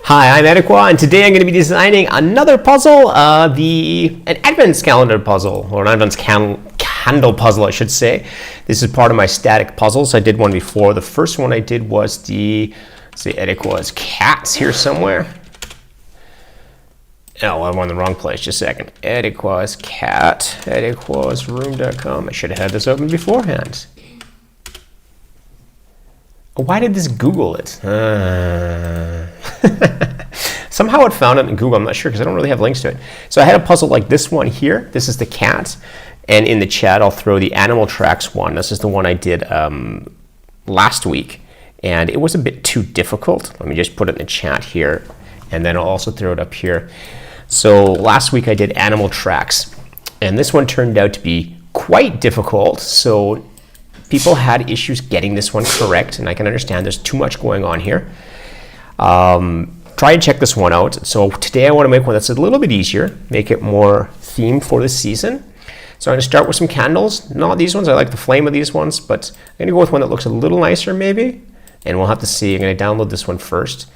Hi, I'm edA-qa, and today I'm going to be designing another puzzle, an Advent calendar puzzle, or an Advent candle puzzle, I should say. This is part of my static puzzles. I did one before. The first one I did was edA-qa's cats here somewhere. Oh, I'm on the wrong place. Just a second. edA-qa's cat, edA-qa's room.com. I should have had this open beforehand. Why did this Google it? Somehow it found it in Google. I'm not sure because I don't really have links to it. So I had a puzzle like this one here. This is the cat. And in the chat, I'll throw the animal tracks one. This is the one I did last week. And it was a bit too difficult. Let me just put it in the chat here. And then I'll also throw it up here. So last week I did animal tracks. And this one turned out to be quite difficult. So people had issues getting this one correct, and I can understand there's too much going on here. Try and check this one out. So today I want to make one that's a little bit easier, make it more themed for the season. So I'm going to start with some candles. Not these ones, I like the flame of these ones, but I'm going to go with one that looks a little nicer maybe, and we'll have to see. I'm going to download this one first.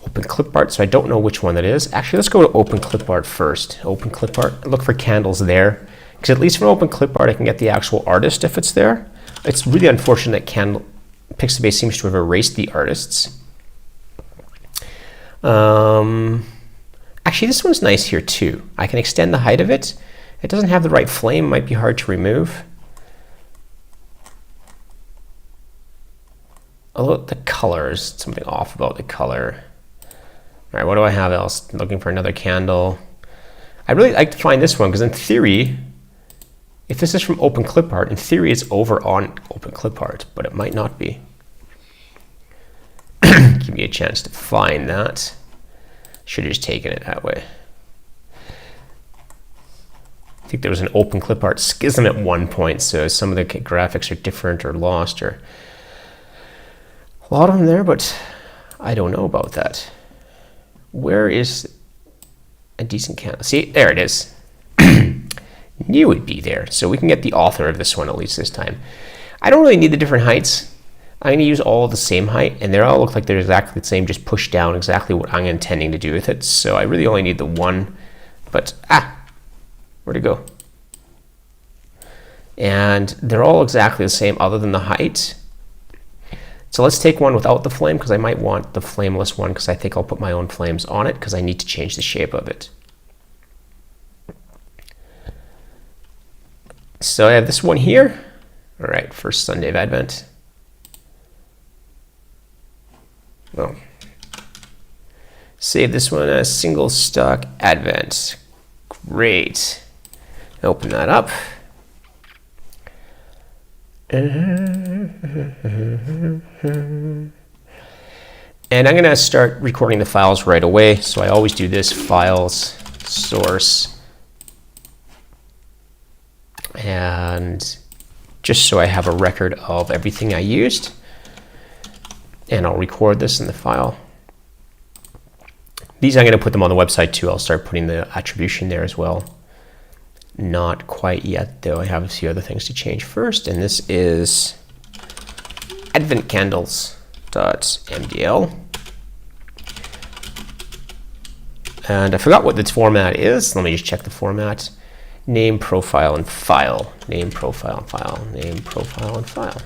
Open clip art, so I don't know which one that is. Actually, let's go to open clip art first. Open clip art, look for candles there, because at least from open clip art I can get the actual artist if it's there. It's really unfortunate that Pixabay seems to have erased the artists. Actually, this one's nice here too. I can extend the height of it. It doesn't have the right flame, might be hard to remove. Although the colors, something off about the color. All right, what do I have else? Looking for another candle. I really like to find this one because in theory, if this is from open clip art, in theory it's over on open clip art, but it might not be. Give me a chance to find that. Should have just taken it that way. I think there was an open clip art schism at one point, so some of the graphics are different or lost, or a lot of them there, but I don't know about that. Where is a decent candle? See, there it is. Knew it'd be there, so we can get the author of this one at least this time. I don't really need the different heights. I'm going to use all the same height, and they all look like they're exactly the same, just pushed down exactly what I'm intending to do with it. So I really only need the one, but where'd it go? And they're all exactly the same other than the height. So let's take one without the flame, because I might want the flameless one, because I think I'll put my own flames on it, because I need to change the shape of it. So I have this one here. All right, first Sunday of Advent. Well, save this one as single stock Advent. Great. Open that up. And I'm going to start recording the files right away. So I always do this: files, source, and just so I have a record of everything I used. And I'll record this in the file. These I'm going to put them on the website too. I'll start putting the attribution there as well. Not quite yet though. I have a few other things to change first, and this is adventcandles.mdl. And I forgot what the format is. Let me just check the format. Name, profile, and file. Name, profile, and file. Name, profile, and file.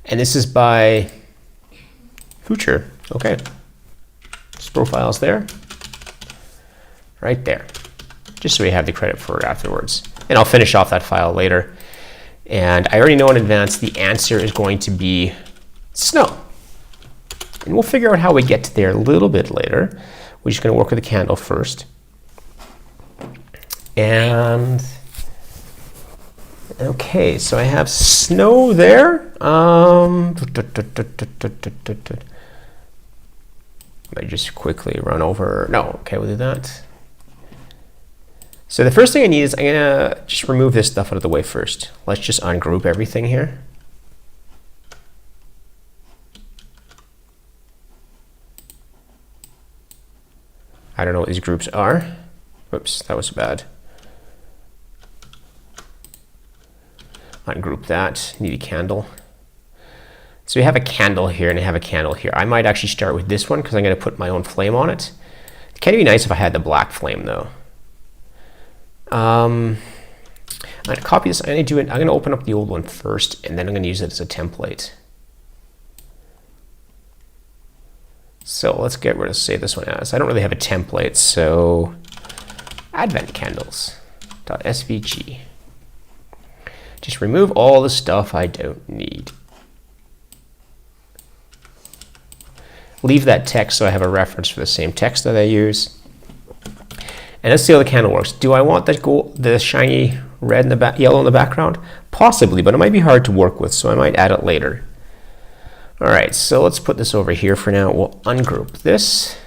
And this is by Future. Okay. This profile's there. Right there. Just so we have the credit for it afterwards. And I'll finish off that file later. And I already know in advance the answer is going to be snow. And we'll figure out how we get to there a little bit later. We're just going to work with the candle first. And okay, so I have snow there. I just quickly run over. No, okay, we'll do that. So the first thing I need is I'm gonna just remove this stuff out of the way first. Let's just ungroup everything here. I don't know what these groups are. Whoops, that was bad. Ungroup that, need a candle. So we have a candle here and I have a candle here. I might actually start with this one because I'm going to put my own flame on it. It kind of be nice if I had the black flame though. I'm going to copy this. I'm going to open up the old one first, and then I'm going to use it as a template. So let's get rid of, save this one as. I don't really have a template, so advent candles.svg. Just remove all the stuff I don't need. Leave that text so I have a reference for the same text that I use. And let's see how the candle works. Do I want the shiny red in the yellow in the background? Possibly, but it might be hard to work with, so I might add it later. All right, so let's put this over here for now. We'll ungroup this.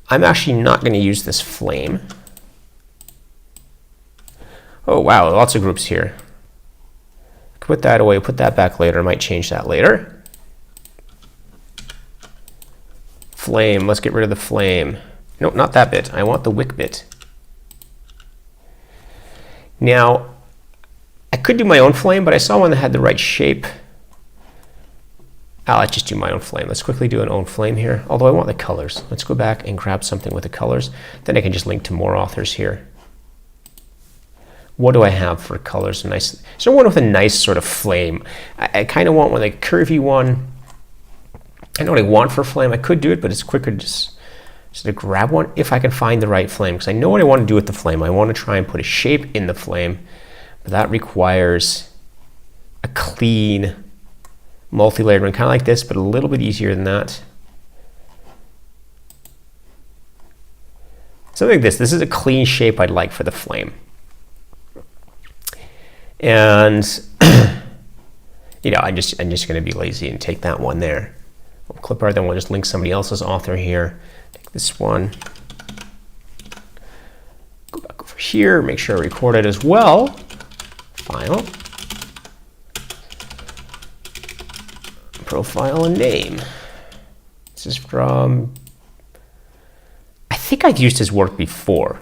I'm actually not going to use this flame. Oh wow, lots of groups here. Put that away, put that back later. I might change that later. Flame, let's get rid of the flame. Nope, not that bit. I want the wick bit. Now, I could do my own flame, but I saw one that had the right shape. Let's just do my own flame. Let's quickly do an own flame here, although I want the colors. Let's go back and grab something with the colors. Then I can just link to more authors here. What do I have for colors? Nice. So one with a nice sort of flame. I kind of want one, like a curvy one. I know what I want for flame. I could do it, but it's quicker just to grab one if I can find the right flame, because I know what I want to do with the flame. I want to try and put a shape in the flame, but that requires a clean multi-layered one, kind of like this, but a little bit easier than that. Something like this. This is a clean shape I'd like for the flame. And you know, I'm just going to be lazy and take that one there. We'll clip art, then we'll just link somebody else's author here. Take this one. Go back over here, make sure I record it as well. File. Profile and name. This is from, I think I've used his work before.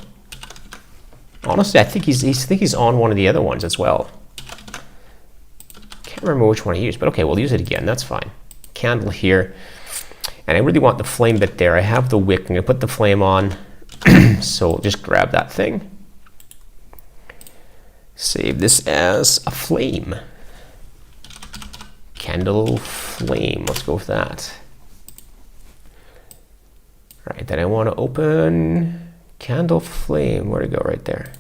Honestly, I think he's on one of the other ones as well. Can't remember which one I used, but okay, we'll use it again. That's fine. Candle here, and I really want the flame bit there. I have the wick. I'm going to put the flame on, so we'll just grab that thing. Save this as a flame. Candle flame. Let's go with that. All right, then I want to open candle flame. Where to go? Right there.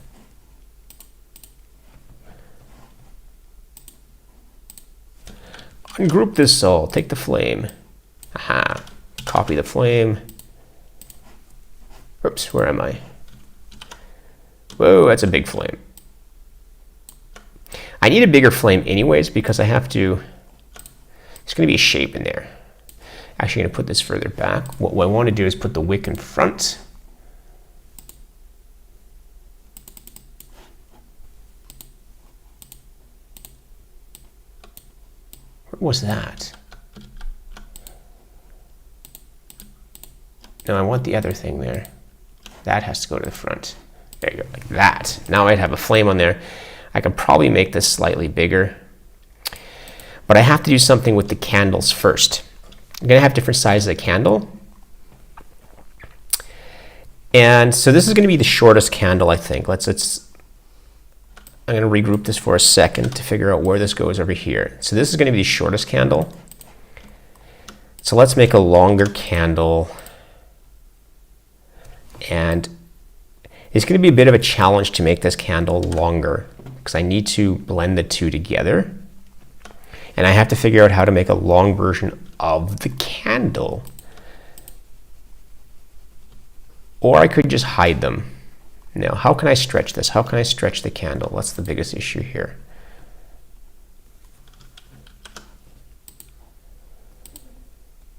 Ungroup this all. Take the flame. Aha. Copy the flame. Oops, where am I? Whoa, that's a big flame. I need a bigger flame anyways because I have to, there's going to be a shape in there. Actually, I'm going to put this further back. What I want to do is put the wick in front. What was that? No, I want the other thing there. That has to go to the front. There you go, like that. Now I'd have a flame on there. I could probably make this slightly bigger, but I have to do something with the candles first. I'm gonna have different sizes of candle. And so this is gonna be the shortest candle, I think. I'm gonna regroup this for a second to figure out where this goes over here. So this is gonna be the shortest candle. So let's make a longer candle. And it's gonna be a bit of a challenge to make this candle longer because I need to blend the two together. And I have to figure out how to make a long version of the candle. Or I could just hide them. Now, how can I stretch this? How can I stretch the candle? That's the biggest issue here.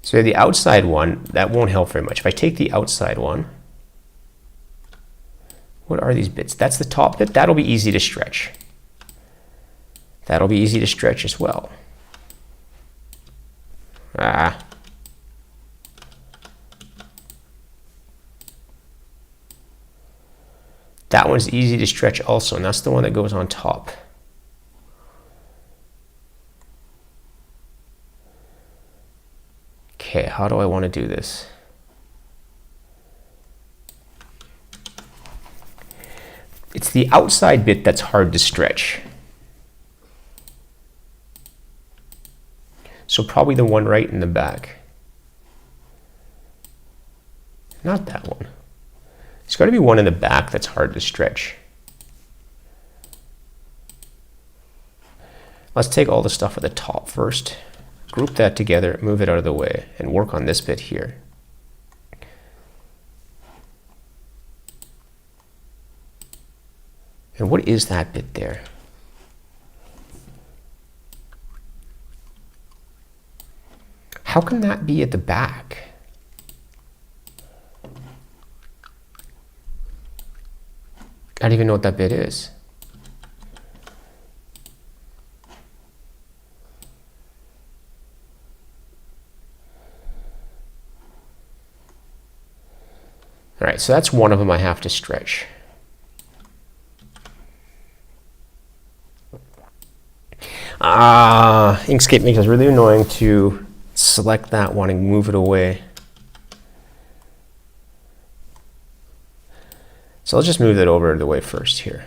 So the outside one, that won't help very much. If I take the outside one, what are these bits? That's the top bit. That'll be easy to stretch. That'll be easy to stretch as well. That one's easy to stretch also, and that's the one that goes on top. Okay, how do I want to do this? It's the outside bit that's hard to stretch. So probably the one right in the back. Not that one. There's got to be one in the back that's hard to stretch. Let's take all the stuff at the top first, group that together, move it out of the way, and work on this bit here. And what is that bit there? How can that be at the back? I don't even know what that bit is. All right, so that's one of them I have to stretch. Inkscape makes it really annoying to select that one and move it away. So let's just move that over the way first here.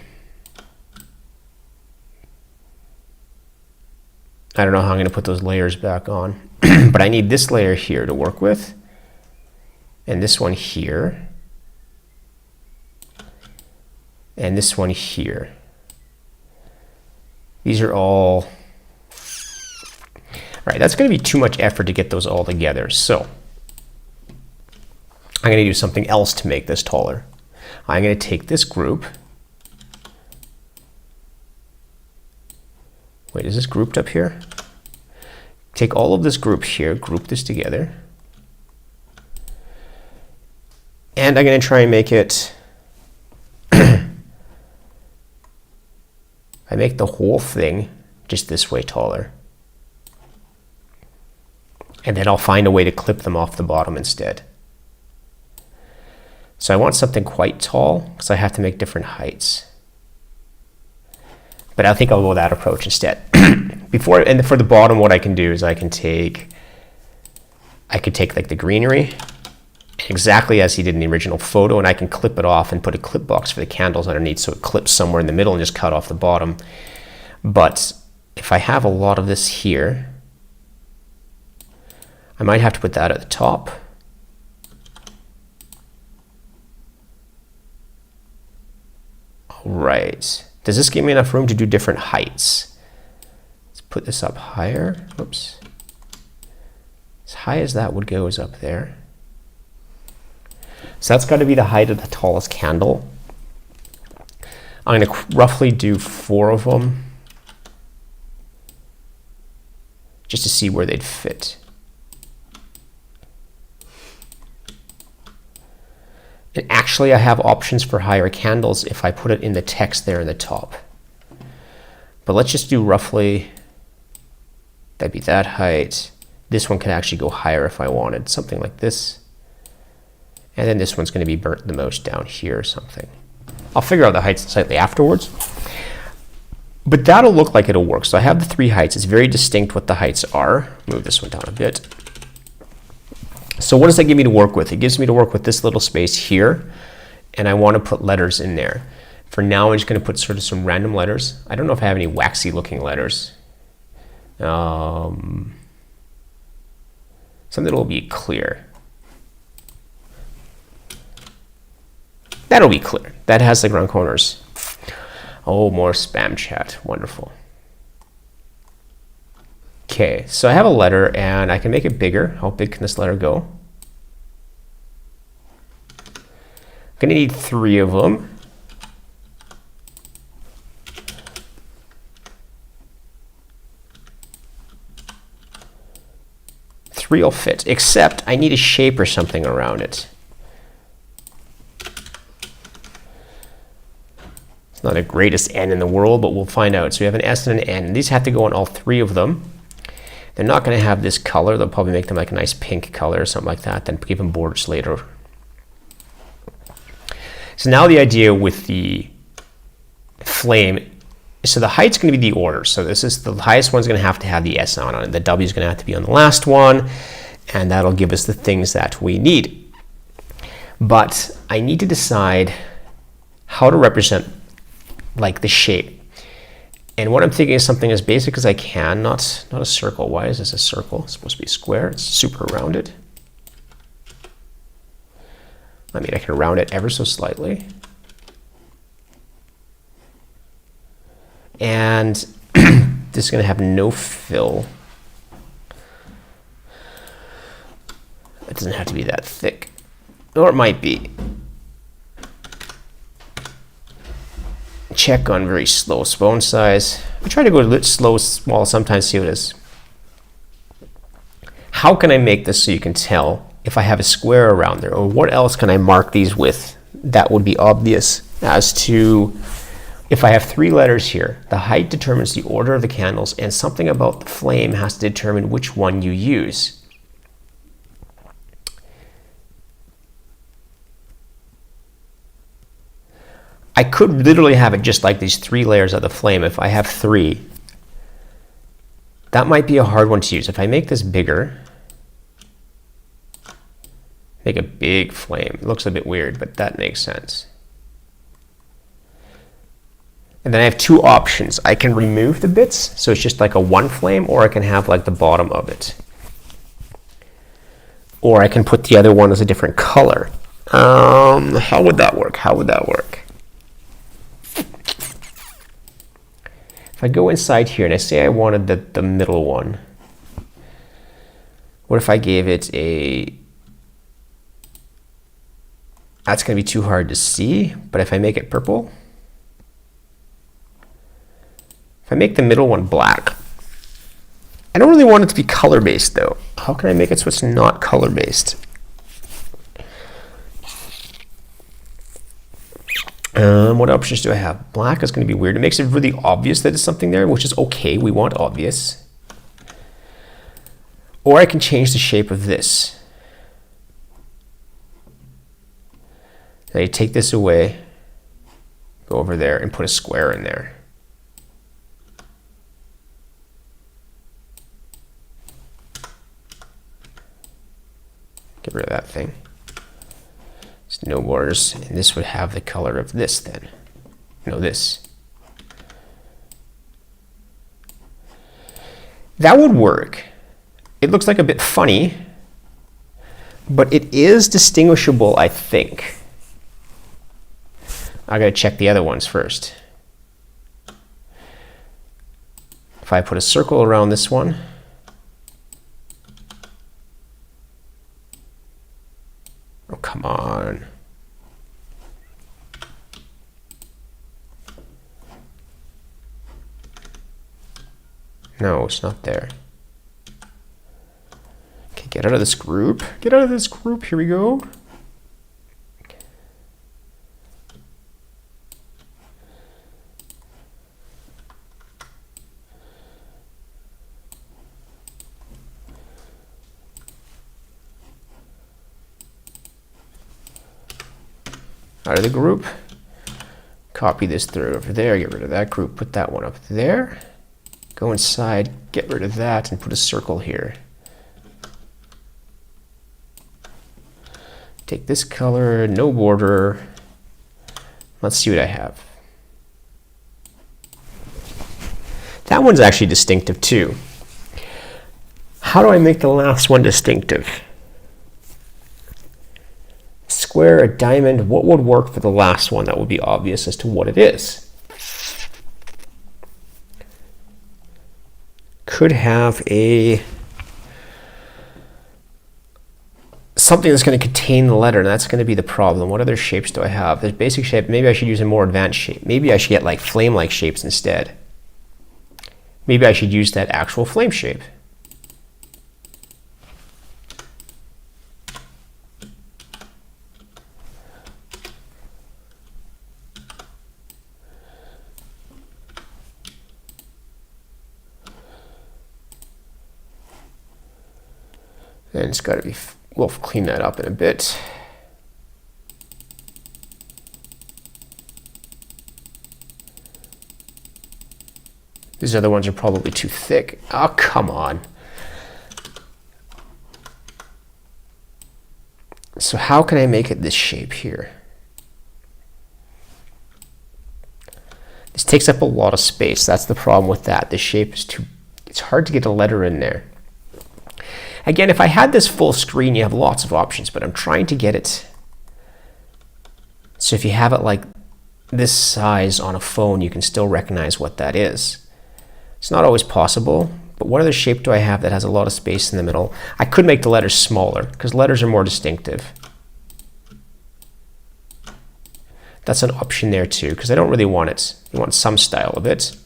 I don't know how I'm going to put those layers back on, but I need this layer here to work with, and this one here, and this one here. These are all, right, that's going to be too much effort to get those all together. So I'm going to do something else to make this taller. I'm going to take this group. Wait, is this grouped up here? Take all of this group here, group this together. And I'm going to try and make it, I make the whole thing just this way taller. And then I'll find a way to clip them off the bottom instead. So I want something quite tall because I have to make different heights. But I think I'll go with that approach instead. And for the bottom, what I can do is I could take like the greenery, exactly as he did in the original photo, and I can clip it off and put a clip box for the candles underneath so it clips somewhere in the middle and just cut off the bottom. But if I have a lot of this here, I might have to put that at the top. All right. Does this give me enough room to do different heights? Let's put this up higher. Oops. As high as that would go is up there. So that's got to be the height of the tallest candle. I'm going to roughly do 4 of them just to see where they'd fit. And actually, I have options for higher candles if I put it in the text there in the top. But let's just do roughly, that'd be that height. This one could actually go higher if I wanted, something like this. And then this one's going to be burnt the most down here or something. I'll figure out the heights slightly afterwards. But that'll look like it'll work. So I have the 3 heights. It's very distinct what the heights are. Move this one down a bit. So what does that give me to work with? It gives me to work with this little space here, and I want to put letters in there. For now, I'm just going to put sort of some random letters. I don't know if I have any waxy looking letters. Something that will be clear. That'll be clear. That has the round corners. Oh, more spam chat. Wonderful. Okay, so I have a letter and I can make it bigger. How big can this letter go? I'm going to need 3 of them. Three will fit, except I need a shape or something around it. It's not the greatest N in the world, but we'll find out. So we have an S and an N. These have to go on all 3 of them. They're not going to have this color. They'll probably make them like a nice pink color or something like that, then give them borders later. So now the idea with the flame, so the height's going to be the order. So this is the highest one's going to have the S on it. The W is going to have to be on the last one. and that'll give us the things that we need. But I need to decide how to represent like the shape. And what I'm thinking is something as basic as I can, not a circle. Why is this a circle? It's supposed to be a square. It's super rounded. I mean, I can round it ever so slightly. And this is going to have no fill. It doesn't have to be that thick. Or it might be. Check on very slow bone size. I try to go a little slow, small, sometimes see what it is. How can I make this so you can tell if I have a square around there? Or what else can I mark these with that would be obvious as to if I have 3 letters here? The height determines the order of the candles, and something about the flame has to determine which one you use. I could literally have it just like these 3 layers of the flame. If I have 3, that might be a hard one to use. If I make this bigger, make a big flame. It looks a bit weird, but that makes sense. And then I have 2 options. I can remove the bits, so it's just like a 1 flame, or I can have like the bottom of it. Or I can put the other one as a different color. How would that work? How would that work? If I go inside here and I say I wanted the middle one, what if I gave it a, that's going to be too hard to see, but if I make it purple, if I make the middle one black, I don't really want it to be color-based though. How can I make it so it's not color-based? What options do I have? Black is going to be weird. It makes it really obvious that it's something there, which is okay. We want obvious. Or I can change the shape of this. Then you take this away, go over there, and put a square in there. Get rid of that thing. No borders, and this would have the color of this then. No, this. That would work. It looks like a bit funny, but it is distinguishable, I think. I gotta check the other ones first. If I put a circle around this one, oh, come on. No, it's not there. Okay, get out of this group. Get out of this group. Here we go. Out of the group, copy this through over there, get rid of that group, put that one up there, go inside, get rid of that, and put a circle here. Take this color, no border. Let's see what I have. That one's actually distinctive too. How do I make the last one distinctive? Square, a diamond, what would work for the last one that would be obvious as to what it is? Could have a something that's going to contain the letter, and that's going to be the problem. What other shapes do I have? There's basic shape. Maybe I should use a more advanced shape. Maybe I should get like flame-like shapes instead. Maybe I should use that actual flame shape. And it's got to be, we'll clean that up in a bit. These other ones are probably too thick. Oh, come on. So how can I make it this shape here? This takes up a lot of space. That's the problem with that. The shape is too, it's hard to get a letter in there. Again, if I had this full screen, you have lots of options, but I'm trying to get it. So if you have it like this size on a phone, you can still recognize what that is. It's not always possible, but what other shape do I have that has a lot of space in the middle? I could make the letters smaller, because letters are more distinctive. That's an option there too, because I don't really want it. I want some style of it.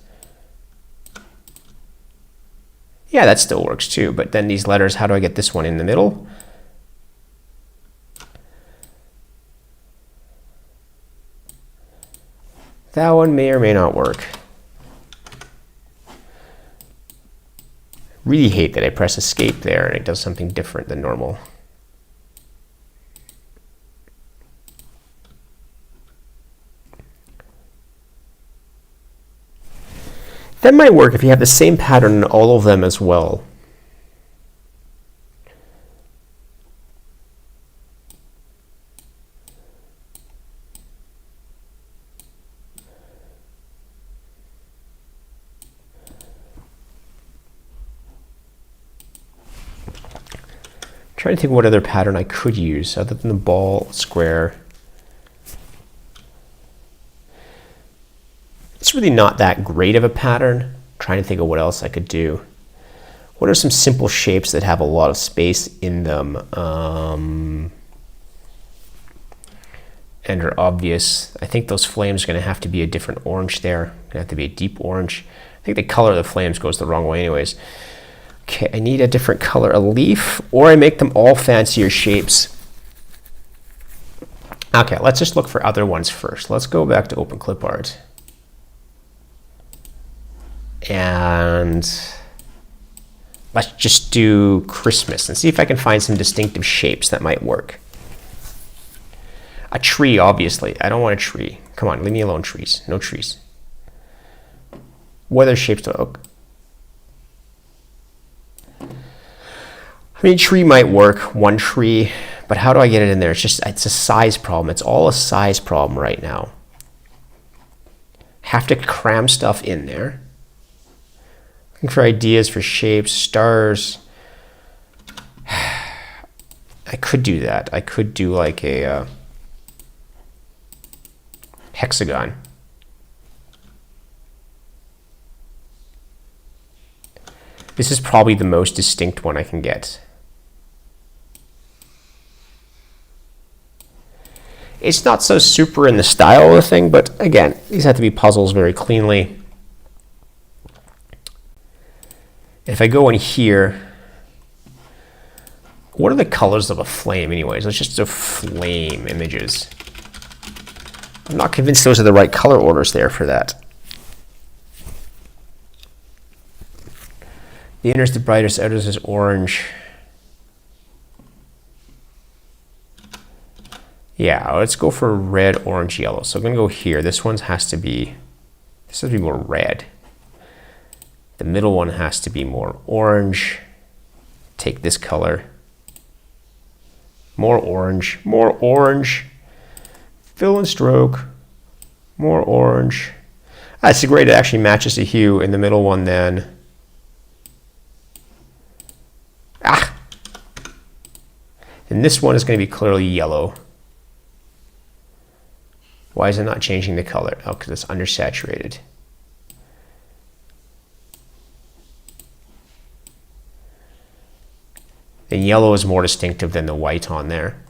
Yeah, that still works too, but then these letters, how do I get this one in the middle? That one may or may not work. Really hate that I press escape there and it does something different than normal. That might work if you have the same pattern in all of them as well. Trying to think what other pattern I could use other than the ball, square. It's really not that great of a pattern. I'm trying to think of what else I could do. What are some simple shapes that have a lot of space in them and are obvious? I think those flames are going to have to be a different orange there. Going to have to be a deep orange. I think the color of the flames goes the wrong way anyways. Okay, I need a different color, a leaf, or I make them all fancier shapes. Okay, let's just look for other ones first. Let's go back to Open Clip Art. And let's just do Christmas and see if I can find some distinctive shapes that might work. A tree, obviously. I don't want a tree. Come on, leave me alone, trees. No trees. What other shapes do I look? I mean, tree might work, one tree, but how do I get it in there? It's a size problem. It's all a size problem right now. Have to cram stuff in there. Looking for ideas for shapes, stars. I could do that. I could do like a hexagon. This is probably the most distinct one I can get. It's not so super in the style of the thing, but again, these have to be puzzles very cleanly. If I go in here, what are the colors of a flame anyways? Let's just do flame images. I'm not convinced those are the right color orders there for that. The inner is the brightest, outer is orange. Yeah, let's go for red, orange, yellow. So I'm gonna go here. This one has to be more red. The middle one has to be more orange. Take this color. More orange, more orange. Fill and stroke, more orange. That's great, it actually matches the hue in the middle one then. And this one is going to be clearly yellow. Why is it not changing the color? Oh, because it's undersaturated. And yellow is more distinctive than the white on there.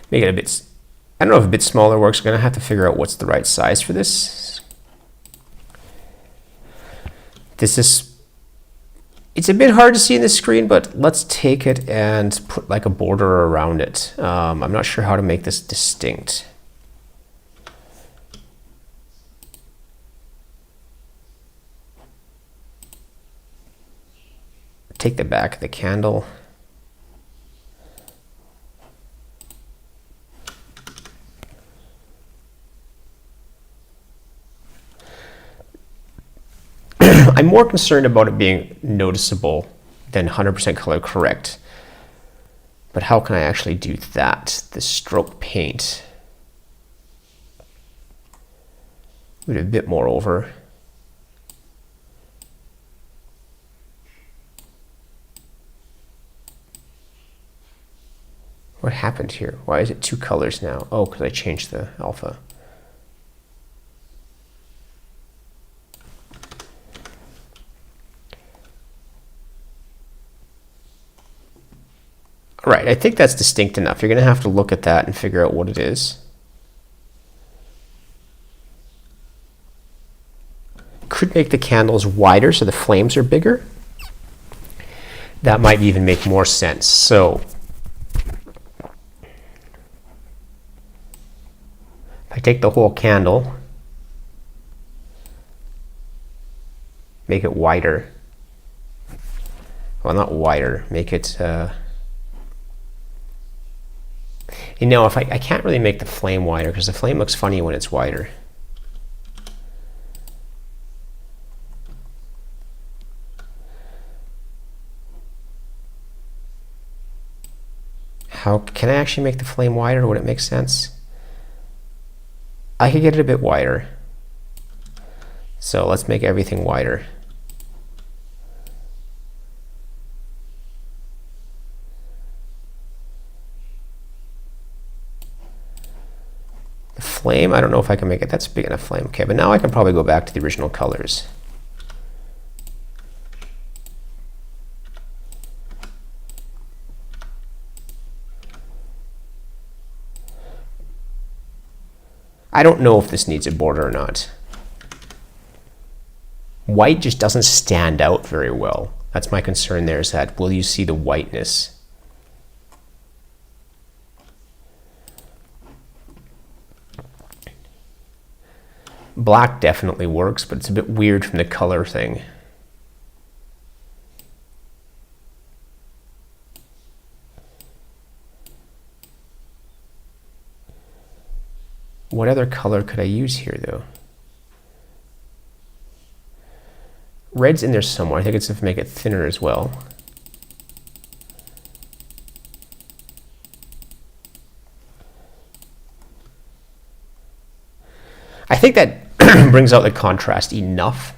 Make it a bit, I don't know if a bit smaller works. I'm going to have to figure out what's the right size for this. It's a bit hard to see in the screen, but let's take it and put like a border around it. I'm not sure how to make this distinct. Take the back of the candle. I'm more concerned about it being noticeable then 100% color correct. But how can I actually do that? The stroke paint. Move it a bit more over. What happened here? Why is it 2 colors now? Oh, because I changed the alpha. All right, I think that's distinct enough. You're going to have to look at that and figure out what it is. Could make the candles wider so the flames are bigger. That might even make more sense. So if I take the whole candle, make it wider. Well, not wider, make it you know, if I can't really make the flame wider because the flame looks funny when it's wider. How can I actually make the flame wider? Would it make sense? I could get it a bit wider. So let's make everything wider. The flame, I don't know if I can make it. That's a big enough flame. Okay, but now I can probably go back to the original colors. I don't know if this needs a border or not. White just doesn't stand out very well. That's my concern there, is that will you see the whiteness? Black definitely works, but it's a bit weird from the color thing. What other color could I use here, though? Red's in there somewhere. I think it's to make it thinner as well. I think that brings out the contrast enough.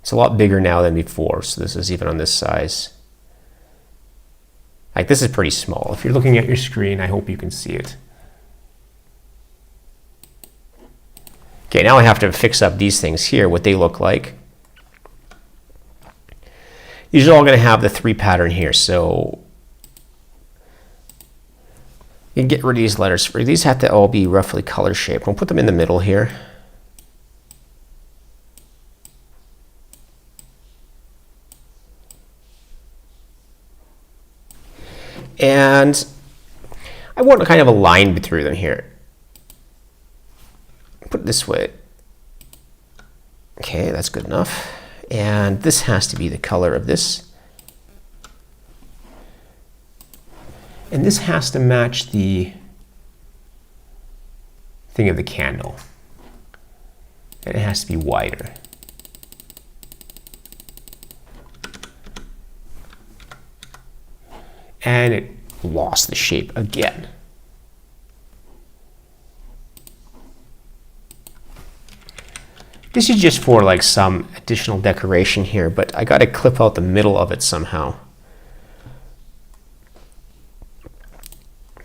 It's a lot bigger now than before, so this is even on this size. Like, this is pretty small. If you're looking at your screen, I hope you can see it. Okay, now I have to fix up these things here, what they look like. These are all going to have the 3 pattern here, so you can get rid of these letters. These have to all be roughly color shaped. We'll put them in the middle here. And I want kind of a line through them here. Put it this way. Okay, that's good enough. And this has to be the color of this. And this has to match the thing of the candle. And it has to be wider. And it lost the shape again. This is just for like some additional decoration here, but I got to clip out the middle of it somehow.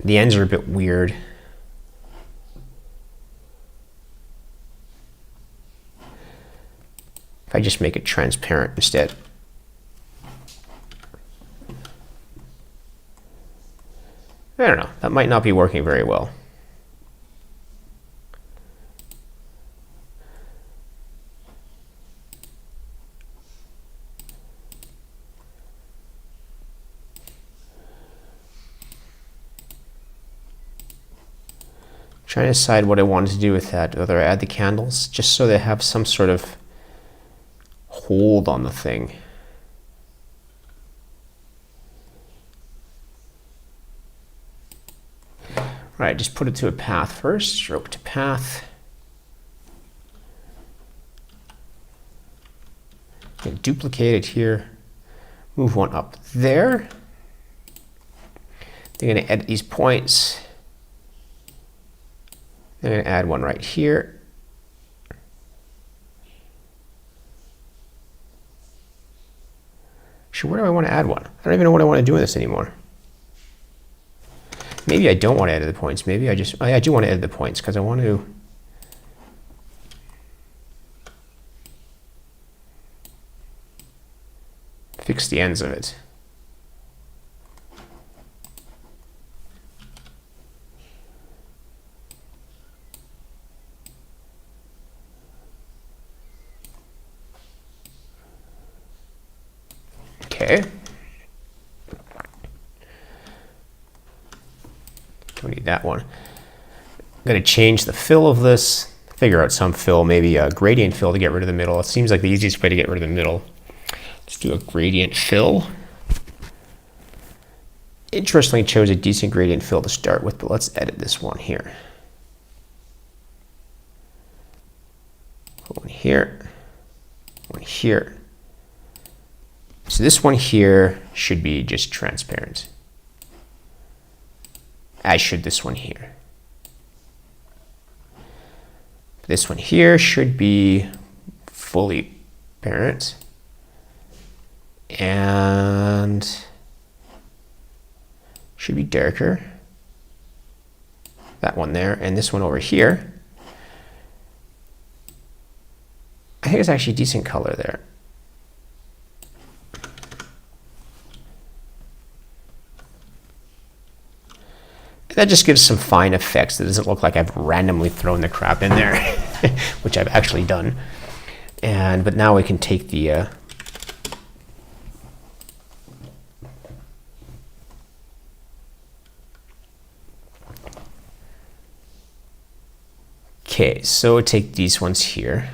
The ends are a bit weird. If I just make it transparent instead. I don't know, that might not be working very well. Trying to decide what I wanted to do with that, whether I add the candles, just so they have some sort of hold on the thing. All right, just put it to a path first, stroke to path. I'm gonna duplicate it here, move one up there. They're gonna edit these points. They're gonna add one right here. Actually, where do I want to add one? I don't even know what I want to do with this anymore. Maybe I don't want to edit the points. Maybe I do want to edit the points because I want to fix the ends of it. Okay. We need that one. I'm going to change the fill of this, figure out some fill, maybe a gradient fill to get rid of the middle. It seems like the easiest way to get rid of the middle. Let's do a gradient fill. Interestingly, chose a decent gradient fill to start with, but let's edit this one here. One here, one here. So this one here should be just transparent, as should this one here. This one here should be fully apparent, and should be darker. That one there, and this one over here, I think it's actually a decent color there. That just gives some fine effects. That doesn't look like I've randomly thrown the crap in there, which I've actually done. But now we can take the okay, so take these ones here.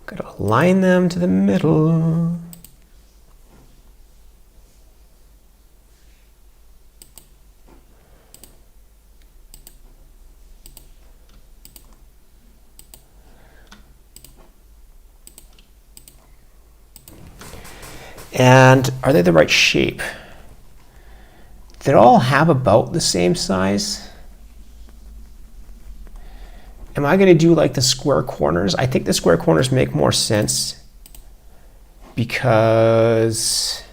Got to align them to the middle. And are they the right shape? They all have about the same size. Am I going to do like the square corners? I think the square corners make more sense because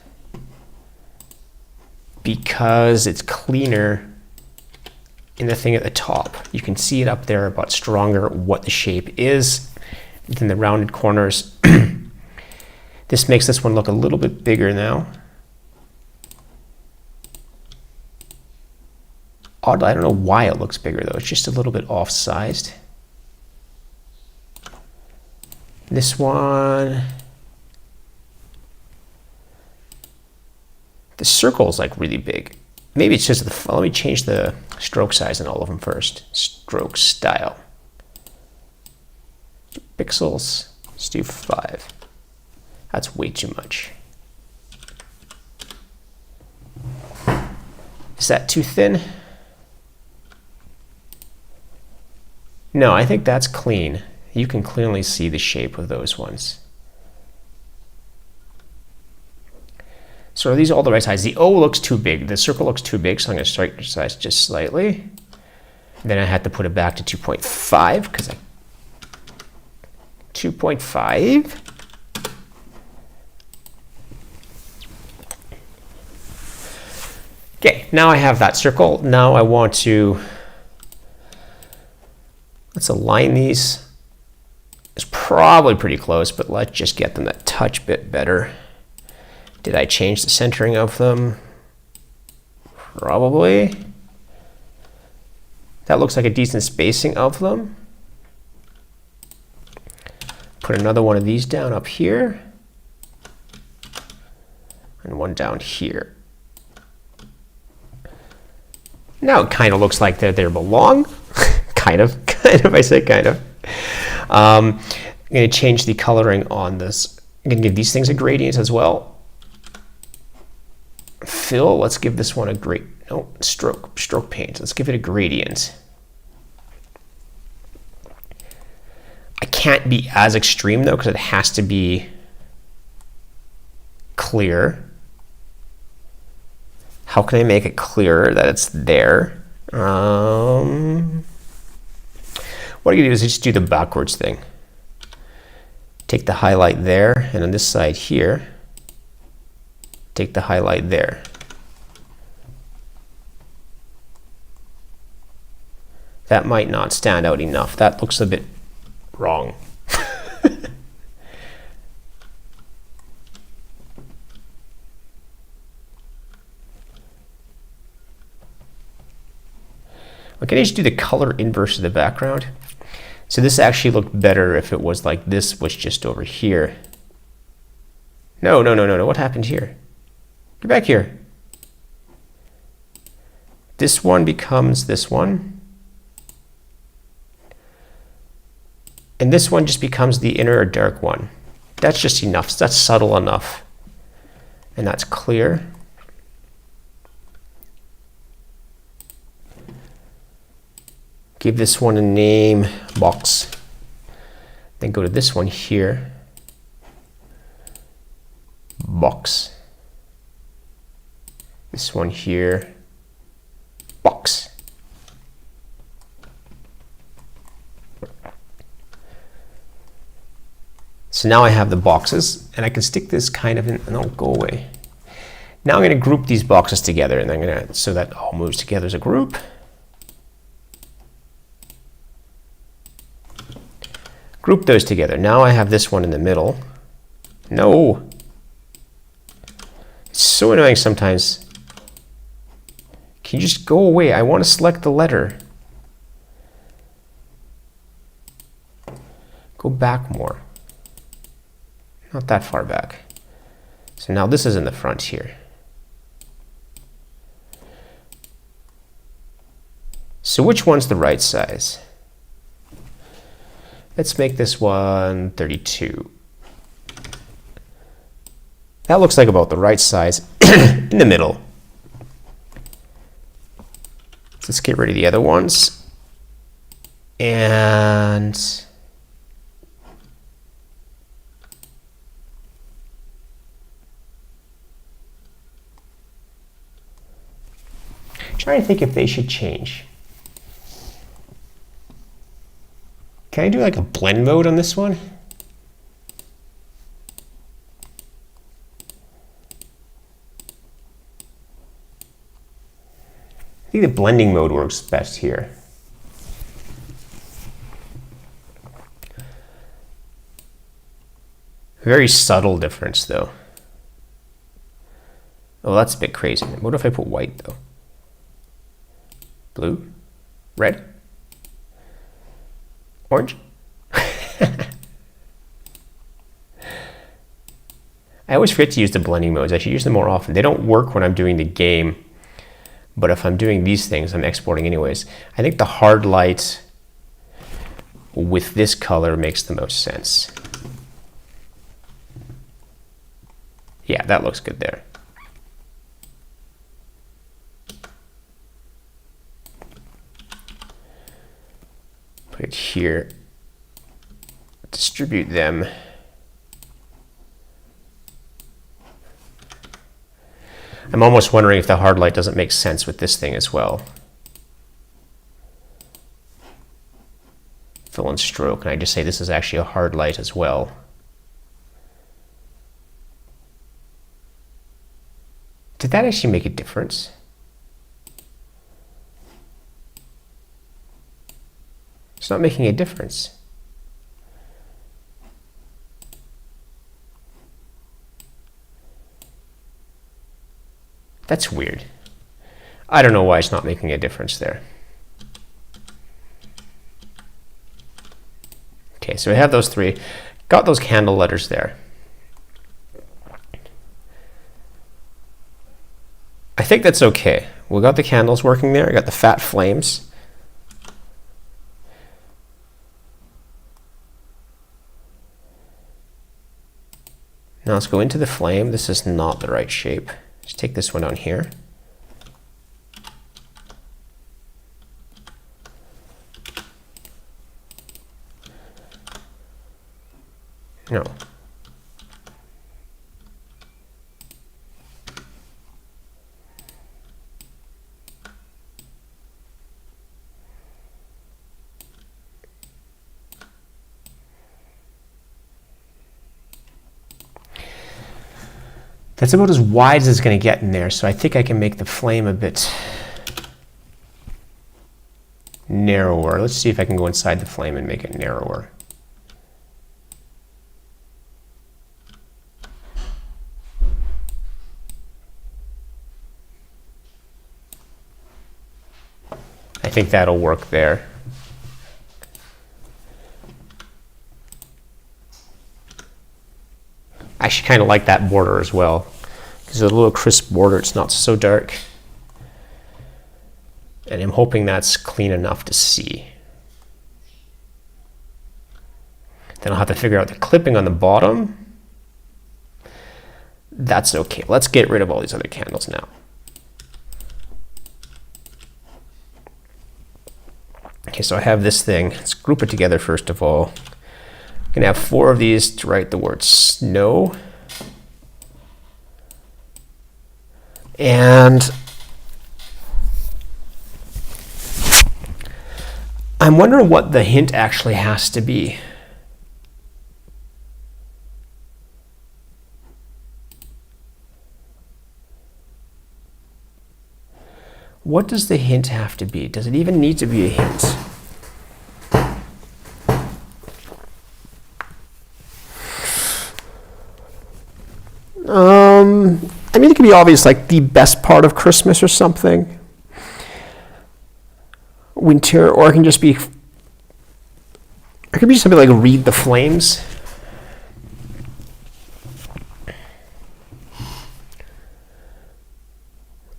it's cleaner in the thing at the top. You can see it up there, but stronger what the shape is than the rounded corners. This makes this one look a little bit bigger now. Odd, I don't know why it looks bigger though. It's just a little bit off-sized. This one, the circle is like really big. Maybe it's just the, let me change the stroke size in all of them first. Stroke style. Pixels, let's do 5. That's way too much. Is that too thin? No, I think that's clean. You can clearly see the shape of those ones. So are these all the right size? The O looks too big. The circle looks too big, so I'm going to strike the size just slightly. Then I had to put it back to 2.5 because 2.5. Okay, now I have that circle. Now I want to, let's align these. It's probably pretty close, but let's just get them a touch bit better. Did I change the centering of them? Probably. That looks like a decent spacing of them. Put another one of these down up here. And one down here. Now it kind of looks like they belong. kind of, I say kind of. I'm going to change the coloring on this. I'm going to give these things a gradient as well. Fill, let's give this one a stroke paint. Let's give it a gradient. can't be as extreme though, because it has to be clear. How can I make it clearer that it's there? What I'm gonna do is just do the backwards thing. Take the highlight there, and on this side here, take the highlight there. That might not stand out enough. That looks a bit wrong. Okay, I just do the color inverse of the background. So this actually looked better if it was like this was just over here. No, no, no, no, no. What happened here? Get back here. This one becomes this one. And this one just becomes the inner dark one. That's just enough. That's subtle enough. And that's clear. Give this one a name, box. Then go to this one here, box. This one here, box. So now I have the boxes, and I can stick this kind of in, and it'll go away. Now I'm going to group these boxes together, and I'm going to, so that all moves together as a group. Group those together. Now I have this one in the middle. No. It's so annoying sometimes. Can you just go away? I want to select the letter. Go back more. Not that far back. So now this is in the front here. So which one's the right size? Let's make this one 32. That looks like about the right size in the middle. So let's get rid of the other ones. And trying to think if they should change. Can I do like a blend mode on this one? I think the blending mode works best here. Very subtle difference though. Oh, that's a bit crazy. What if I put white though? Blue? Red? Orange? I always forget to use the blending modes. I should use them more often. They don't work when I'm doing the game, but if I'm doing these things, I'm exporting anyways. I think the hard light with this color makes the most sense. Yeah, that looks good there. Put it here. Distribute them. I'm almost wondering if the hard light doesn't make sense with this thing as well. Fill in stroke, and I just say this is actually a hard light as well. Did that actually make a difference? It's not making a difference. That's weird. I don't know why it's not making a difference there. Okay, so we have those three. Got those candle letters there. I think that's okay. We got the candles working there. I got the fat flames. Now let's go into the flame. This is not the right shape. Just take this one down here. No. That's about as wide as it's going to get in there, so I think I can make the flame a bit narrower. Let's see if I can go inside the flame and make it narrower. I think that'll work there. I actually kind of like that border as well. It's a little crisp border, it's not so dark. And I'm hoping that's clean enough to see. Then I'll have to figure out the clipping on the bottom. That's okay. Let's get rid of all these other candles now. Okay, so I have this thing. Let's group it together first of all. I'm going to have 4 of these to write the word snow. And I'm wondering what the hint actually has to be. What does the hint have to be? Does it even need to be a hint? I mean, it could be obvious, like the best part of Christmas or something. Winter, or it can just be, it could be something like read the flames.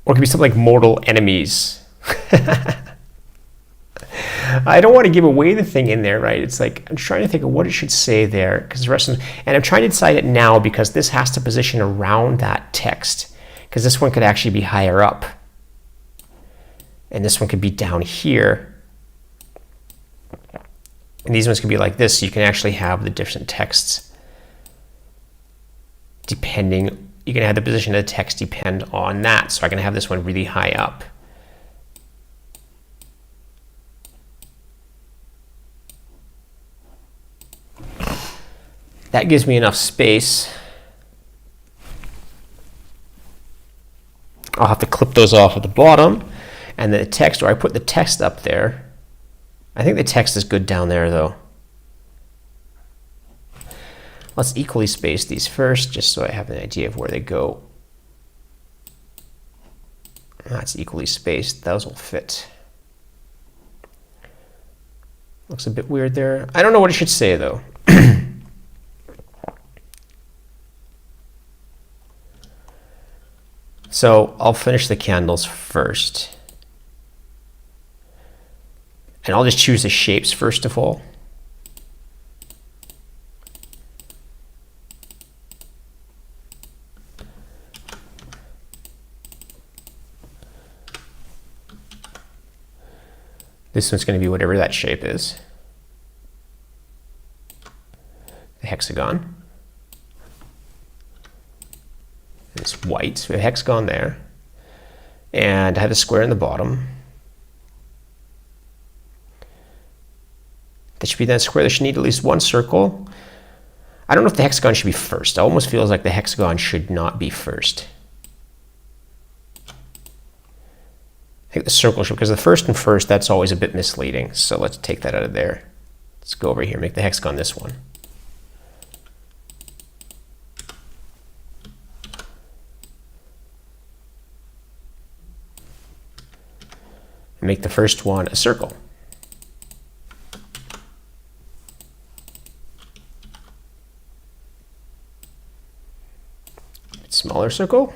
Or it could be something like mortal enemies. I don't want to give away the thing in there, right? It's like, I'm trying to think of what it should say there, because the rest of them, and I'm trying to decide it now because this has to position around that text, because this one could actually be higher up. And this one could be down here. And these ones could be like this, so you can actually have the different texts depending, you can have the position of the text depend on that. So I can have this one really high up. That gives me enough space. I'll have to clip those off at the bottom. And the text, or I put the text up there. I think the text is good down there though. Let's equally space these first, just so I have an idea of where they go. That's equally spaced, those will fit. Looks a bit weird there. I don't know what it should say though. So I'll finish the candles first. And I'll just choose the shapes first of all. This one's going to be whatever that shape is. The hexagon. It's white, so a hexagon there. And I have a square in the bottom. That should be that square. There should need at least one circle. I don't know if the hexagon should be first. It almost feels like the hexagon should not be first. I think the circle should, because the first and first, that's always a bit misleading. So let's take that out of there. Let's go over here, make the hexagon this one. And make the first one a circle. Smaller circle.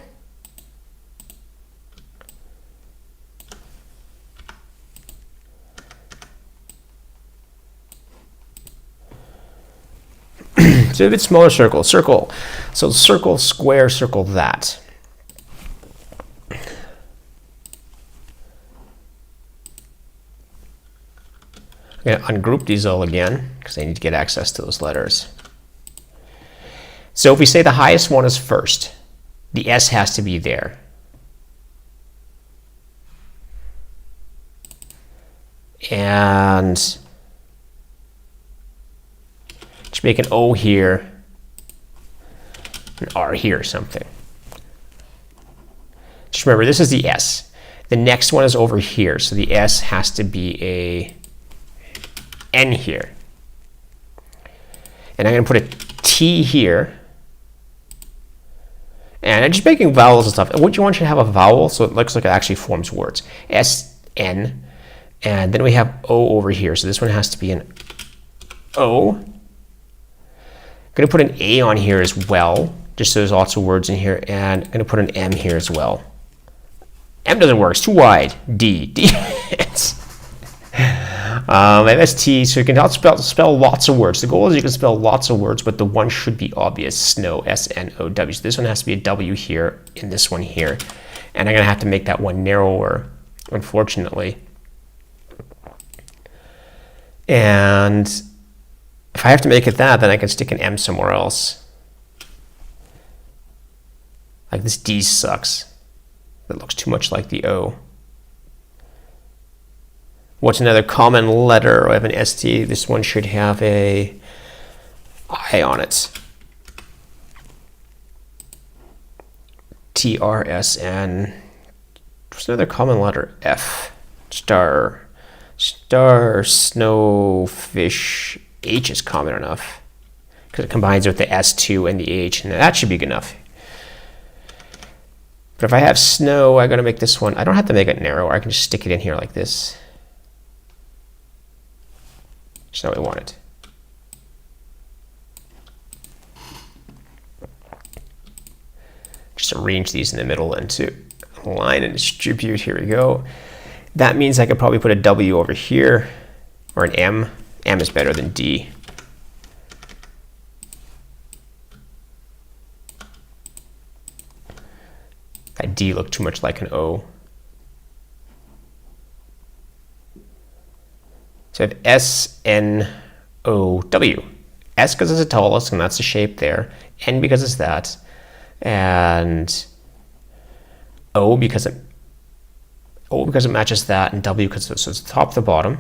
So a bit smaller circle, circle. So circle, square, circle that. I'm going to ungroup these all again because I need to get access to those letters. So if we say the highest one is first, the S has to be there. And just make an O here, an R here or something. Just remember, this is the S. The next one is over here, so the S has to be a N here. And I'm going to put a T here. And I'm just making vowels and stuff. And what you want should have a vowel, so it looks like it actually forms words. S, N, and then we have O over here. So this one has to be an O. I'm going to put an A on here as well, just so there's lots of words in here. And I'm going to put an M here as well. M doesn't work, it's too wide. D. S-T, so you can spell lots of words. The goal is you can spell lots of words, but the one should be obvious. Snow, S-N-O-W. So this one has to be a W here, and this one here. And I'm going to have to make that one narrower, unfortunately. And if I have to make it that, then I can stick an M somewhere else. Like this D sucks. That looks too much like the O. What's another common letter? I have an ST. This one should have a I on it. TRSN. What's another common letter? F. Star. Star, snow, fish. H is common enough because it combines with the S2 and the H, and that should be good enough. But if I have snow, I'm going to make this one, I don't have to make it narrow. I can just stick it in here like this. Just how I want it. Just arrange these in the middle and to align and distribute. Here we go. That means I could probably put a W over here, or an M. M is better than D. That D looked too much like an O. So I have S, N, O, W. S because it's the tallest, and that's the shape there. N because it's that. And O because it matches that, and W because it's the top to the bottom.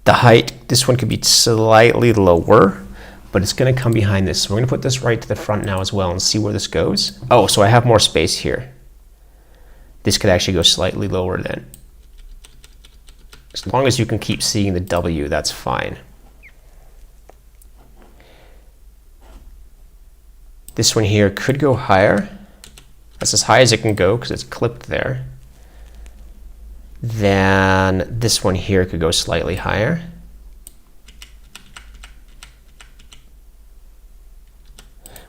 The height, this one could be slightly lower, but it's going to come behind this. So we're going to put this right to the front now as well and see where this goes. Oh, so I have more space here. This could actually go slightly lower then. As long as you can keep seeing the W, that's fine. This one here could go higher. That's as high as it can go because it's clipped there. Then this one here could go slightly higher.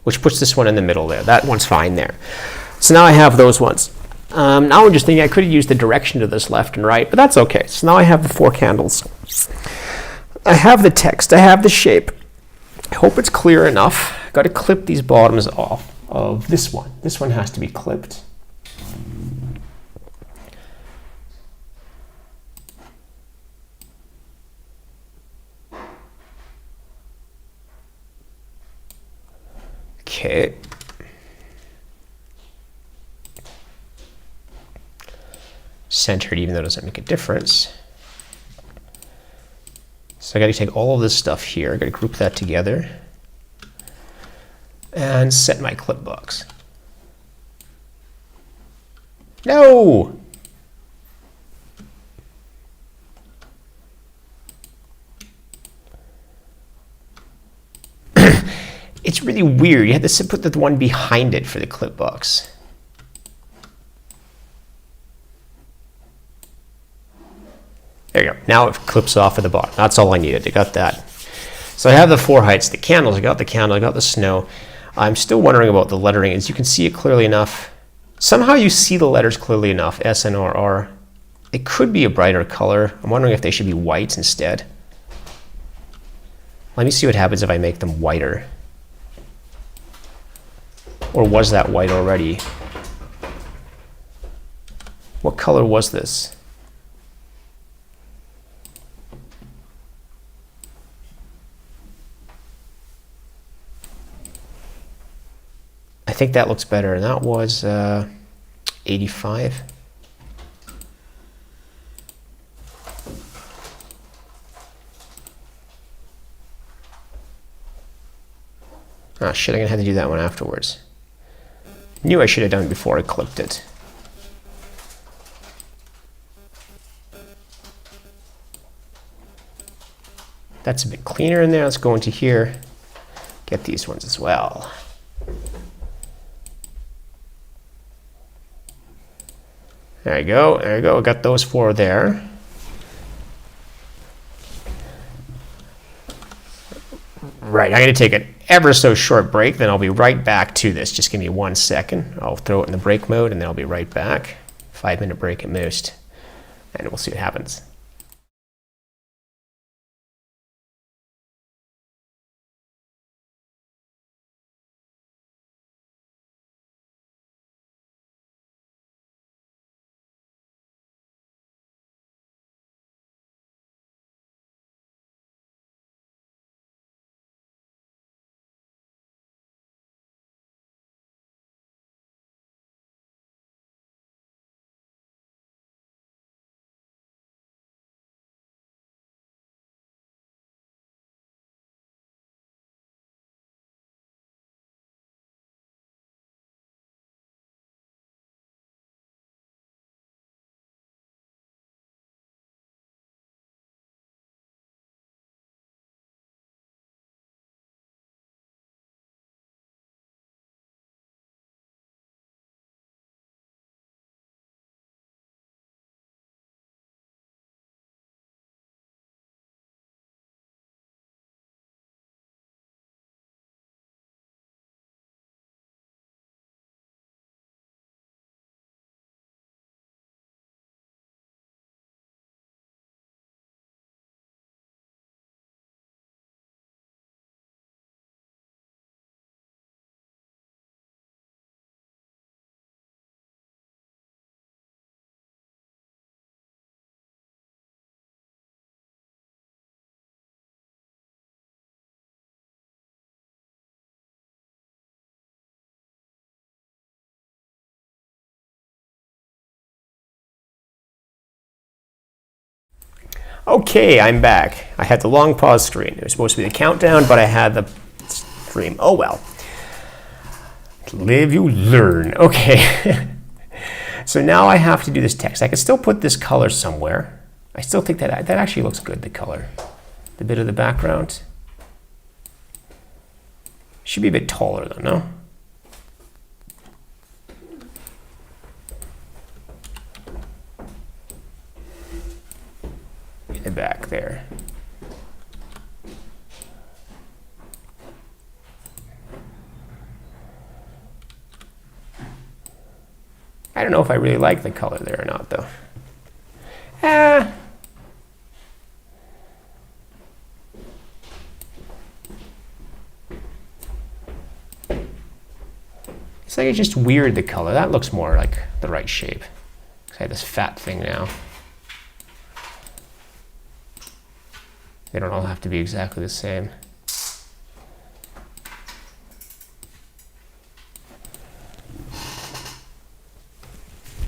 Which puts this one in the middle there. That one's fine there. So now I have those ones. Now I'm just thinking I could have used the direction to this left and right, but that's okay. So now I have the 4 candles. I have the text, I have the shape. I hope it's clear enough. I've got to clip these bottoms off of this one. This one has to be clipped. Okay. Centered, even though it doesn't make a difference. So I got to take all of this stuff here. I got to group that together and set my clip box. No! It's really weird. You had to put the one behind it for the clip box. There you go. Now it clips off at the bottom. That's all I needed. I got that. So I have the 4 heights, the candles. I got the candle. I got the snow. I'm still wondering about the lettering. As you can see it clearly enough. Somehow you see the letters clearly enough. S, N, or R. It could be a brighter color. I'm wondering if they should be white instead. Let me see what happens if I make them whiter. Or was that white already? What color was this? think that looks better. And that was 85. Oh shit, I'm gonna have to do that one afterwards. Knew I should have done it before I clipped it. That's a bit cleaner in there. Let's go into here, get these ones as well. There you go, there you go. Got those 4 there. Right, I'm going to take an ever so short break, then I'll be right back to this. Just give me 1 second. I'll throw it in the break mode, and then I'll be right back. 5-minute break at most, and we'll see what happens. Okay, I'm back. I had the long pause screen. It was supposed to be the countdown, but I had the stream. Oh well. Live, you learn. Okay. So now I have to do this text. I could still put this color somewhere. I still think that actually looks good, the color. The bit of the background. Should be a bit taller though, no? Back there. I don't know if I really like the color there or not though. It's like it's just weird, the color. That looks more like the right shape. I have this fat thing now. They don't all have to be exactly the same.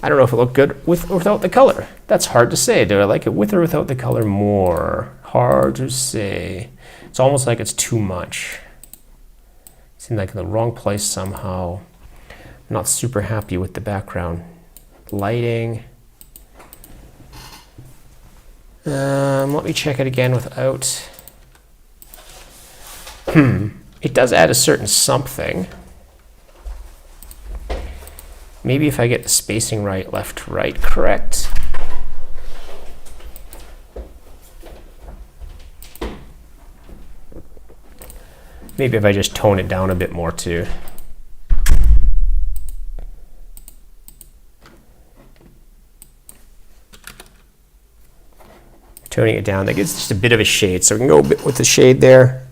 I don't know if it looked good with or without the color. That's hard to say. Do I like it with or without the color more? Hard to say. It's almost like it's too much. It seemed like in the wrong place somehow. I'm not super happy with the background lighting. Let me check it again without. It does add a certain something. Maybe if I get the spacing right, left to right correct. Maybe if I just tone it down a bit more too. Toning it down, that gives just a bit of a shade. So we can go a bit with the shade there.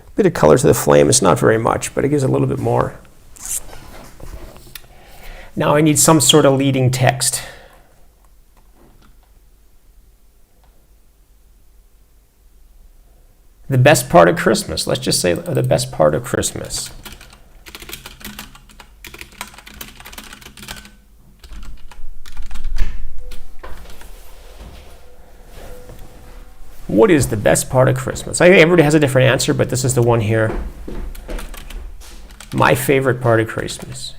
A bit of color to the flame. It's not very much, but it gives a little bit more. Now I need some sort of leading text. The best part of Christmas. Let's just say the best part of Christmas. What is the best part of Christmas? I think everybody has a different answer, but this is the one here. My favorite part of Christmas.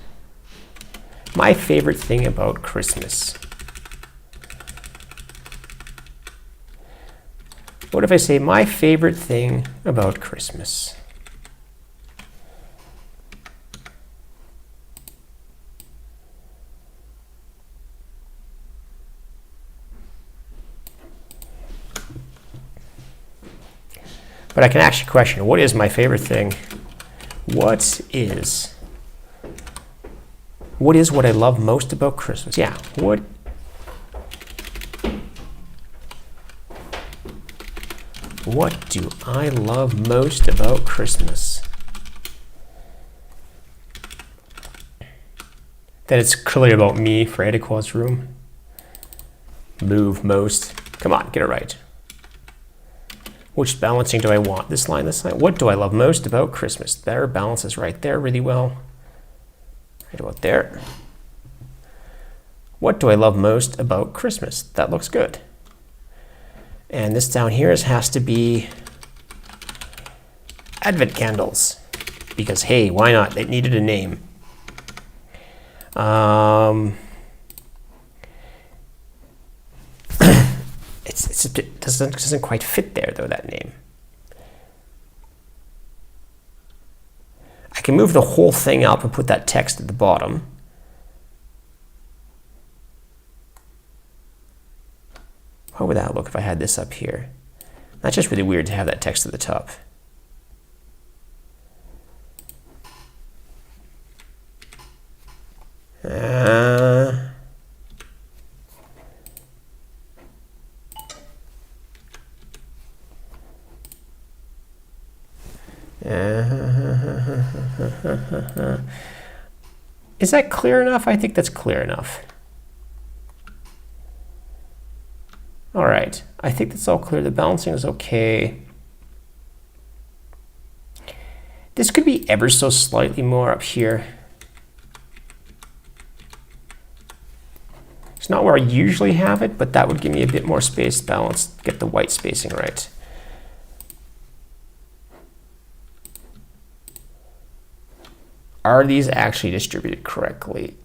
My favorite thing about Christmas. What if I say my favorite thing about Christmas? But I can actually question, what is my favorite thing? What is what I love most about Christmas? Yeah, what do I love most about Christmas? Then it's clearly about me for edA-qa's room. Move most. Come on, get it right. Which balancing do I want? This line, this line. What do I love most about Christmas? There, balances right there really well. Right about there. What do I love most about Christmas? That looks good. And this down here has to be Advent candles. Because, hey, why not? It needed a name. It doesn't quite fit there, though, that name. I can move the whole thing up and put that text at the bottom. How would that look if I had this up here? That's just really weird to have that text at the top. Is that clear enough? I think that's clear enough. All right, I think that's all clear. The balancing is okay. This could be ever so slightly more up here. It's not where I usually have it, but that would give me a bit more space balance, get the white spacing right. Are these actually distributed correctly?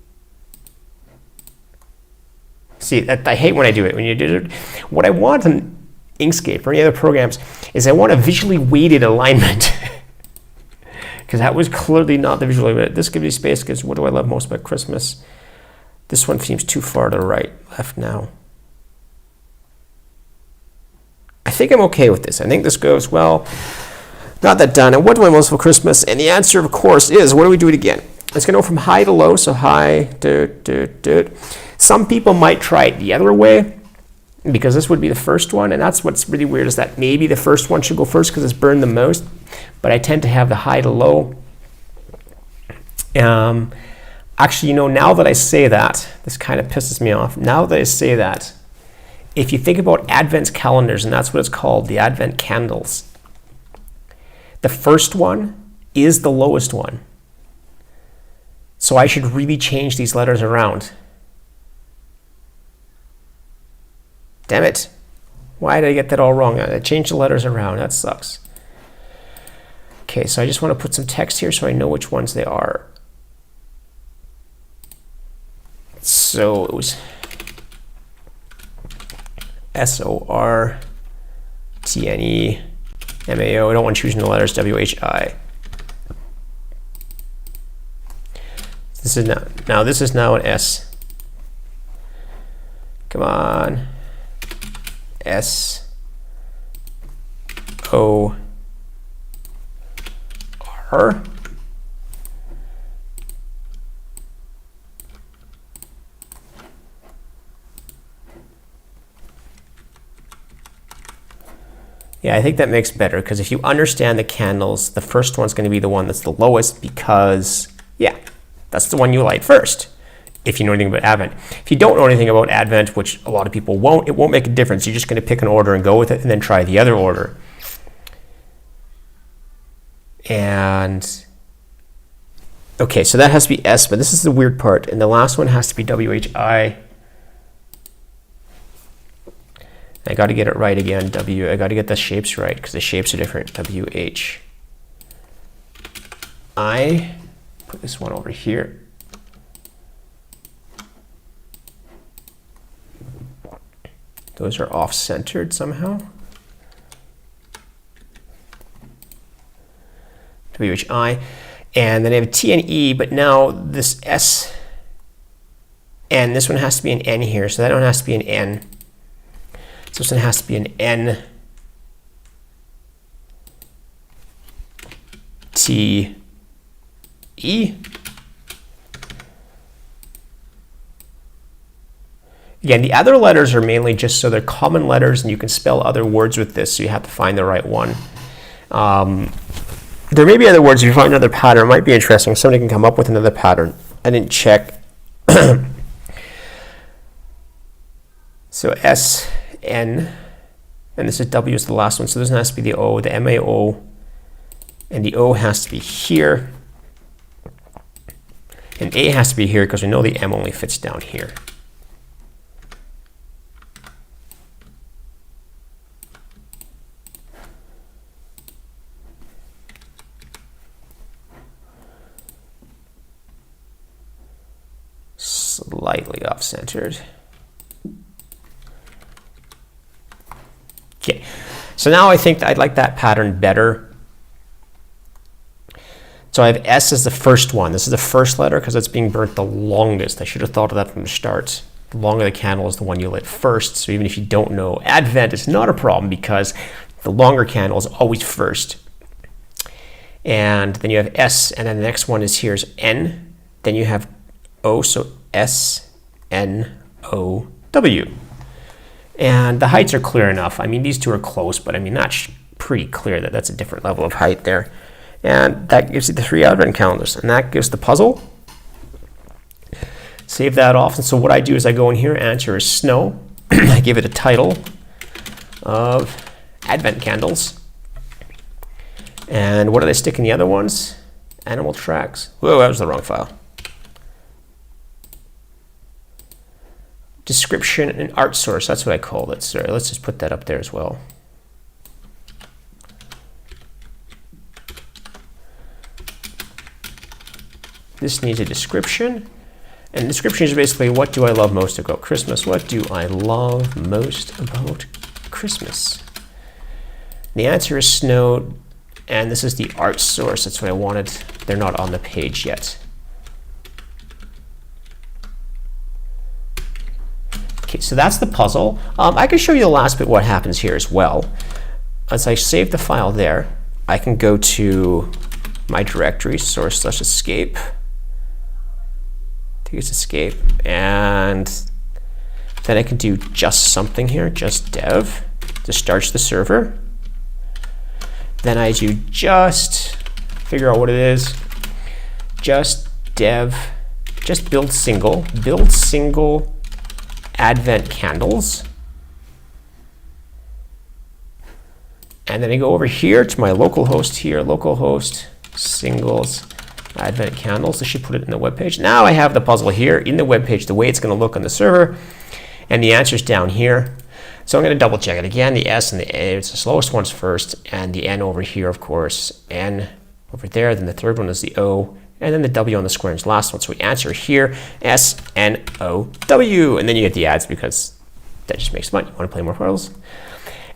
See, I hate when I do it. When you do it, what I want in Inkscape or any other programs is I want a visually weighted alignment. Because that was clearly not the visually weighted. This gives me space because what do I love most about Christmas? This one seems too far to the right, left now. I think I'm okay with this. I think this goes well. Got that done. And what do I most for Christmas? And the answer, of course, is, what do we do it again? It's going to go from high to low, so high, Some people might try it the other way, because this would be the first one, and that's what's really weird, is that maybe the first one should go first because it's burned the most, but I tend to have the high to low. Actually, you know, now that I say that, this kind of pisses me off. Now that I say that, if you think about Advent calendars, and that's what it's called, the Advent candles, the first one is the lowest one. So I should really change these letters around. Damn it. Why did I get that all wrong? I changed the letters around. That sucks. Okay, so I just want to put some text here so I know which ones they are. So it was SORTNE-MAO. I don't want to choose the letters WHI. This is this is now an S. Come on. S-O-R. Yeah, I think that makes better, because if you understand the candles, the first one's going to be the one that's the lowest because, yeah, that's the one you light first, if you know anything about Advent. If you don't know anything about Advent, which a lot of people won't, it won't make a difference. You're just going to pick an order and go with it and then try the other order. And, okay, so that has to be S, but this is the weird part. And the last one has to be WHI. I got to get it right again. I got to get the shapes right because the shapes are different. I put this one over here. Those are off-centered somehow. WHI. And then I have a T and E, but now this S, and this one has to be an N here, so that one has to be an N. So this one has to be an N, T, E. Again, the other letters are mainly just so they're common letters, and you can spell other words with this, so you have to find the right one. There may be other words. If you find another pattern, it might be interesting. Somebody can come up with another pattern. I didn't check. So S, N, and this is W is the last one. So this has to be the O, the M-A-O, and the O has to be here. And A has to be here because we know the M only fits down here. Slightly off-centered. Okay, so now I think I'd like that pattern better. So I have S as the first one. This is the first letter because it's being burnt the longest. I should have thought of that from the start. The longer the candle is the one you lit first. So even if you don't know Advent, it's not a problem because the longer candle is always first. And then you have S, and then the next one is here's N. Then you have O, so S, N, O, W. And the heights are clear enough. I mean, these two are close, but I mean, that's pretty clear that that's a different level of height there. And that gives you the 3 Advent calendars, and that gives the puzzle. Save that off. And so what I do is I go in here, answer is snow. I give it a title of Advent candles. And what do they stick in the other ones? Animal tracks. Whoa, that was the wrong file. Description and art source, that's what I called it. Sorry, let's just put that up there as well. This needs a description. And description is basically, what do I love most about Christmas? What do I love most about Christmas? The answer is snow, and this is the art source. That's what I wanted. They're not on the page yet. Okay, so that's the puzzle. I can show you the last bit, what happens here as well. As I save the file there, I can go to my directory, source/escape. Use escape, and then I can do just something here, just dev to start the server. Then I do just figure out what it is, just dev, just build single Advent candles, and then I go over here to my localhost here, localhost singles Advent candles. I should put it in the web page. Now I have the puzzle here in the web page, the way it's going to look on the server, and the answer's down here. So I'm going to double check it again. The S and the A, it's the slowest ones first, and the N over here, of course, N over there. Then the third one is the O, and then the W on the square is the last one. So we answer here, S, N, O, W, and then you get the ads because that just makes money. You want to play more puzzles?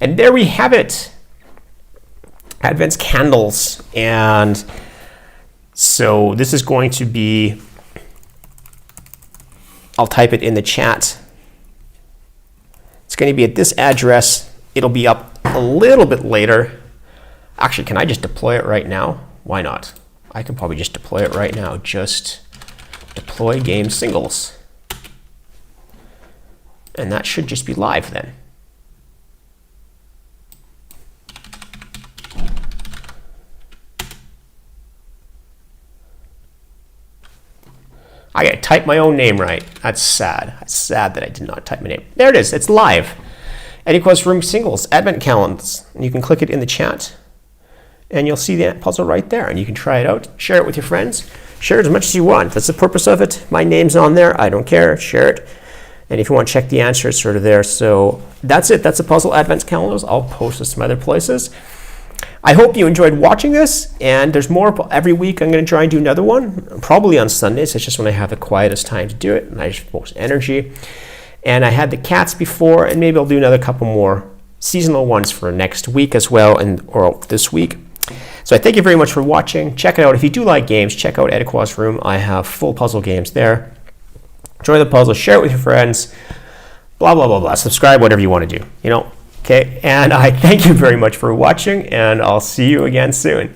And there we have it. Advent's candles. And so this is going to be, I'll type it in the chat. It's going to be at this address. It'll be up a little bit later. Actually, can I just deploy it right now? Why not? I can probably just deploy it right now. Just deploy game singles. And that should just be live then. I gotta type my own name right. That's sad. It's sad that I did not type my name. There it is. It's live. edA-qa room singles, Advent calendars. And you can click it in the chat, and you'll see the puzzle right there. And you can try it out. Share it with your friends. Share it as much as you want. That's the purpose of it. My name's on there. I don't care. Share it. And if you want to check the answer, it's sort of there. So that's it. That's the puzzle advent calendars. I'll post this some other places. I hope you enjoyed watching this, and there's more every week. I'm going to try and do another one, probably on Sundays. It's just when I have the quietest time to do it, and I just most energy. And I had the cats before, and maybe I'll do another couple more seasonal ones for next week as well, or this week. So I thank you very much for watching. Check it out. If you do like games, check out edA-qa's room. I have full puzzle games there. Enjoy the puzzle, share it with your friends, blah, blah, blah, blah. Subscribe, whatever you want to do, Okay, and I thank you very much for watching, and I'll see you again soon.